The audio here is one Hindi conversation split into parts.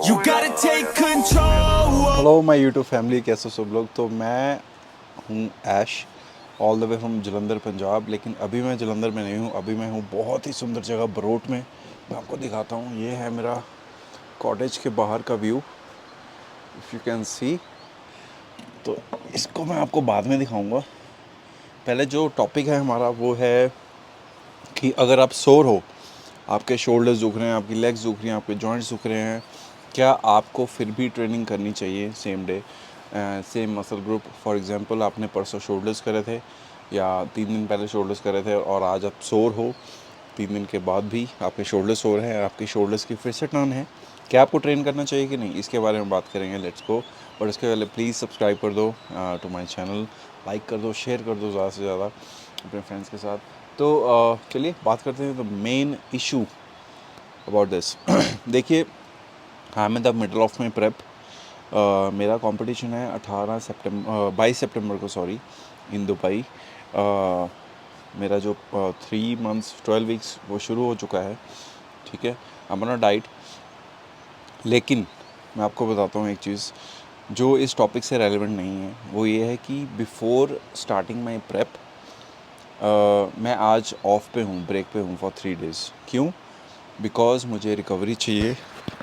You gotta take control. Hello my YouTube family, कैसे हो सब लोग। तो मैं हूँ Ash, all the way from Jalandhar Punjab. लेकिन अभी मैं जलंधर में नहीं हूँ, अभी मैं हूँ बहुत ही सुंदर जगह बरोट में। मैं आपको दिखाता हूँ, ये है मेरा कॉटेज के बाहर का view, if you can see. तो इसको मैं आपको बाद में दिखाऊंगा। पहले जो टॉपिक है हमारा वो है कि अगर आप सोर हो, आपके शोल्डर्स दुख रहे हैं, आपकी लेग्स दुख रही हैं, आपके जॉइंट्स दुख रहे हैं, क्या आपको फिर भी ट्रेनिंग करनी चाहिए same day, same muscle group. For example, आपने परसों शोल्डर्स करे थे या 3 दिन पहले शोल्डर्स करे थे और आज आप सोर हो, 3 दिन के बाद भी आपके शोल्डर्स सोर हैं, आपकी शोल्डर्स की फिर से टर्न है, क्या आपको ट्रेन करना चाहिए कि नहीं, इसके बारे में बात करेंगे। Let's go. बट उसके पहले प्लीज़ सब्सक्राइब कर दो टू माय चैनल, लाइक कर दो, शेयर कर दो ज़्यादा से ज़्यादा अपने फ्रेंड्स के साथ। तो चलिए बात करते हैं। The main issue about this देखिए, I am in the middle of my prep. मेरा कंपटीशन है 22 सितंबर को, सॉरी, इन दुबई। मेरा जो 3 मंथ्स 12 वीक्स वो शुरू हो चुका है, ठीक है। I am on a diet. लेकिन मैं आपको बताता हूँ एक चीज़ जो इस टॉपिक से रेलेवेंट नहीं है, वो ये है कि बिफोर स्टार्टिंग माई प्रेप मैं आज ऑफ पे हूँ, ब्रेक पे हूँ फॉर 3 डेज़। क्यों? बिकॉज मुझे रिकवरी चाहिए।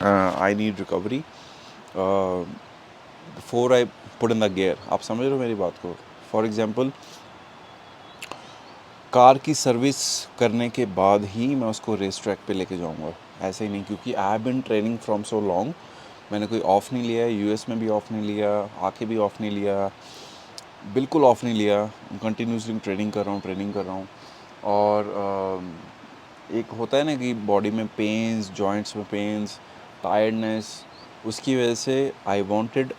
I need recovery before I put in the gear. आप समझ रहे हो मेरी बात को। फॉर एग्ज़ाम्पल, कार की सर्विस करने के बाद ही मैं उसको रेस ट्रैक पे लेके जाऊंगा, ऐसे ही नहीं, क्योंकि I have been training from so long. मैंने कोई ऑफ़ नहीं लिया है, यूएस में भी ऑफ़ नहीं लिया, आके भी ऑफ़ नहीं लिया, बिल्कुल ऑफ़ नहीं लिया। कंटिन्यूसली ट्रेनिंग कर रहा हूँ, ट्रेनिंग कर रहा हूँ। और एक होता है ना कि बॉडी में पेन्स, जॉइंट्स में पेन्स, टायर्डनेस, उसकी वजह से आई वांटेड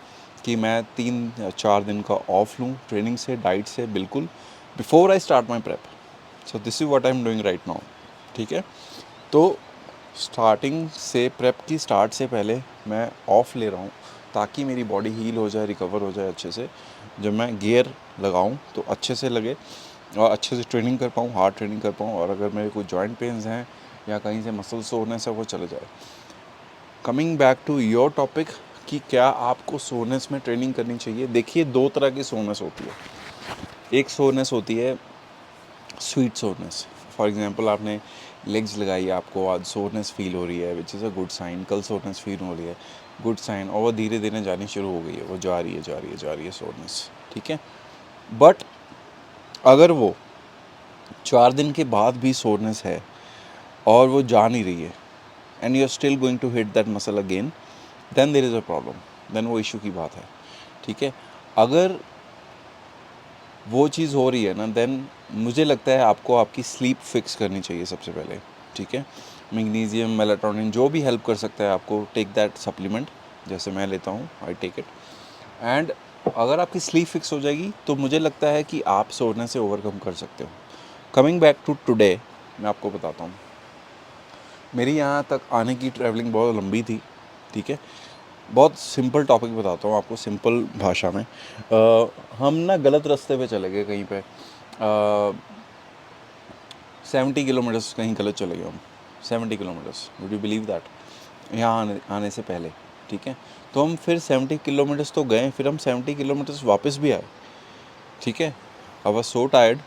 कि मैं 3 या 4 दिन का ऑफ लूँ ट्रेनिंग से, डाइट से, बिल्कुल before I start my prep. So this is what I am doing right now, ठीक है। तो स्टार्टिंग से, प्रेप की स्टार्ट से पहले मैं ऑफ़ ले रहा हूँ ताकि मेरी बॉडी हील हो जाए, रिकवर हो जाए अच्छे से। जब मैं गियर लगाऊँ तो अच्छे से लगे और अच्छे से ट्रेनिंग कर पाऊँ, हार्ड ट्रेनिंग कर पाऊँ। और अगर मेरे कोई जॉइंट पेन्स हैं या कहीं से मसल सोरनेस है, वो चले जाए। Coming back to your topic कि क्या आपको सोरनेस में ट्रेनिंग करनी चाहिए। देखिए, 2 तरह की सोरनेस होती है। एक सोरनेस होती है स्वीट सोरनेस। फॉर एग्जांपल, आपने लेग्स लगाई, आपको आज सोरनेस फील हो रही है, which is a good sign. कल सोरनेस फील हो रही है, गुड साइन। और वो धीरे धीरे जानी शुरू हो गई है, वो जा रही है, जा रही है, जा रही है सोरनेस, ठीक है। बट अगर वो 4 दिन के बाद भी सोरनेस है और वो जा नहीं रही है, and you are still going to hit that muscle again, then there is a problem, then वो इशू की बात है, ठीक है। अगर वो चीज़ हो रही है ना, देन मुझे लगता है आपको आपकी स्लीप फिक्स करनी चाहिए सबसे पहले, ठीक है। मैग्नीशियम, मेलाटोनिन, जो भी हेल्प कर सकता है आपको, टेक दैट सप्लीमेंट, जैसे मैं लेता हूँ, आई टेक इट। एंड अगर आपकी स्लीप फिक्स हो जाएगी तो मुझे लगता है कि आप सोने से ओवरकम कर सकते हो। कमिंग बैक टू टुडे, मैं आपको बताता हूँ, मेरी यहाँ तक आने की ट्रैवलिंग बहुत लंबी थी, ठीक है। बहुत सिंपल टॉपिक बताता हूँ आपको, सिंपल भाषा में। हम ना गलत रास्ते पे चले गए कहीं पे, 70 किलोमीटर्स कहीं गलत चले गए हम। 70 kilometres, would you believe that, यहाँ आने से पहले, ठीक है। तो हम फिर 70 किलोमीटर्स तो गए, फिर हम 70 किलोमीटर्स वापस भी आए, ठीक है। I was so tired.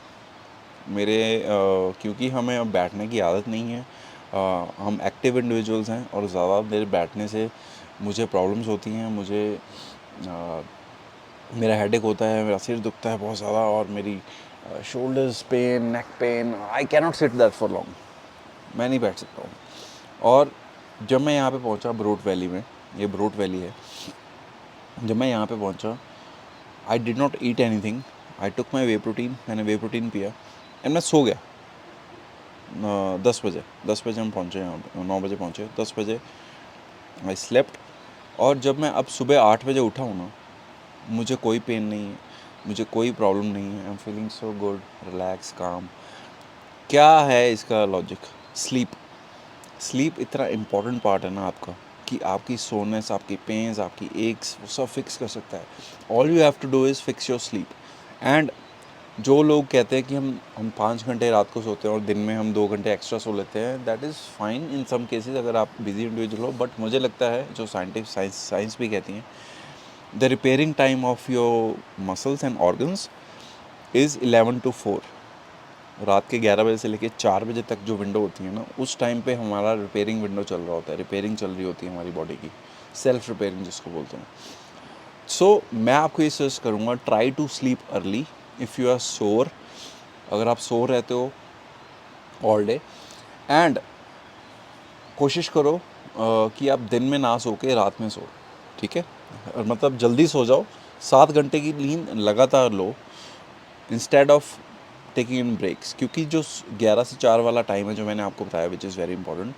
क्योंकि हमें अब बैठने की आदत नहीं है, हम एक्टिव इंडिविजुअल्स हैं और ज़्यादा देर बैठने से मुझे प्रॉब्लम्स होती हैं। मेरा हेडेक होता है, मेरा सिर दुखता है बहुत ज़्यादा, और मेरी shoulders pain, neck pain, I can not sit that for long, मैं नहीं बैठ सकता हूँ। और जब मैं यहाँ पे पहुँचा ब्रोट वैली में, ये ब्रोट वैली है, जब मैं यहाँ पे पहुँचा, I did not eat anything, I took my way protein, मैंने वे प्रोटीन पिया एंड मैं सो गया। 10 बजे हम पहुँचे यहाँ पे, 9 बजे पहुँचे, 10 बजे आई स्लेप्ट। और जब मैं अब सुबह 8 बजे उठा हूँ ना, मुझे कोई पेन नहीं है, मुझे कोई प्रॉब्लम नहीं है, I am feeling so good, relax, काम। क्या है इसका लॉजिक? स्लीप। स्लीप इतना इम्पॉर्टेंट पार्ट है ना आपका, कि आपकी सोनेस, आपकी पेन्स, आपकी एक्स, वो सब फिक्स कर सकता है। All you have to do is fix your sleep. And जो लोग कहते हैं कि हम 5 घंटे रात को सोते हैं और दिन में हम 2 घंटे एक्स्ट्रा सो लेते हैं, that is fine in some cases अगर आप बिजी इंडिविजुअल हो, बट मुझे लगता है जो साइंस भी कहती हैं, the repairing time of your muscles and organs is 11 to 4। रात के 11 बजे से लेकर 4 बजे तक जो विंडो होती है ना, उस टाइम पे हमारा रिपेयरिंग विंडो चल रहा होता है, रिपेयरिंग चल रही होती है हमारी बॉडी की, सेल्फ रिपेयरिंग जिसको बोलते हैं। सो मैं आपको ये सजेस्ट करूँगा, try to sleep early if you are sore. अगर आप सो रहते हो ऑल डे, एंड कोशिश करो कि आप दिन में ना सो के रात में सो, ठीक है। और मतलब जल्दी सो जाओ, 7 घंटे की नींद लगातार लो instead of taking in breaks, क्योंकि जो 11 से 4 वाला टाइम है जो मैंने आपको बताया, which is very important,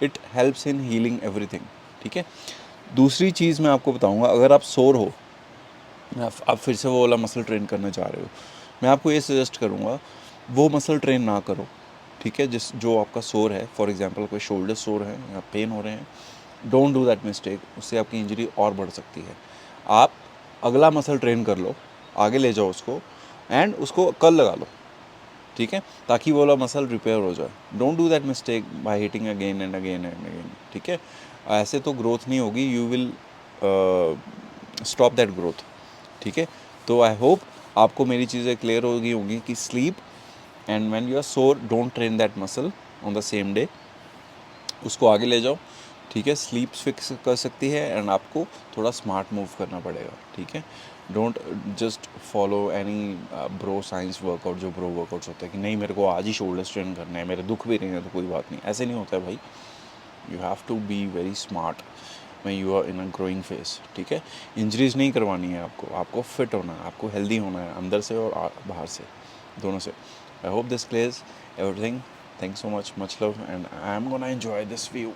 it helps in healing everything, ठीक है। दूसरी चीज़ मैं आपको बताऊंगा, अगर आप सोर हो, आप फिर से वो वाला मसल ट्रेन करना चाह रहे हो, मैं आपको ये सजेस्ट करूँगा वो मसल ट्रेन ना करो, ठीक है। जो आपका सोर है, फॉर एग्जांपल कोई शोल्डर सोर है या पेन हो रहे हैं, डोंट डू दैट मिस्टेक, उससे आपकी इंजरी और बढ़ सकती है। आप अगला मसल ट्रेन कर लो, आगे ले जाओ उसको, एंड उसको कल लगा लो, ठीक है, ताकि वो वाला मसल रिपेयर हो जाए। Don't do that mistake by hitting again and again and again, ठीक है। ऐसे तो ग्रोथ नहीं होगी, you will stop that growth, ठीक है। तो आई होप आपको मेरी चीज़ें क्लियर हो गई होंगी कि sleep, and when you are sore don't train that muscle on the same day, उसको आगे ले जाओ, ठीक है। स्लीप फिक्स कर सकती है, एंड आपको थोड़ा स्मार्ट मूव करना पड़ेगा, ठीक है। Don't just follow any bro science workout, जो ब्रो वर्कआउट्स होते हैं कि नहीं मेरे को आज ही शोल्डर स्ट्रेन करना है, मेरे दुख भी नहीं है तो कोई बात नहीं, ऐसे नहीं होता है भाई। You have to be very smart when you are in a growing phase, ठीक है। इंजरीज नहीं करवानी है आपको फिट होना है, आपको हेल्दी होना है, अंदर से और बाहर से, दोनों से। I hope this clears everything. Thanks so much love, and I'm gonna enjoy this view.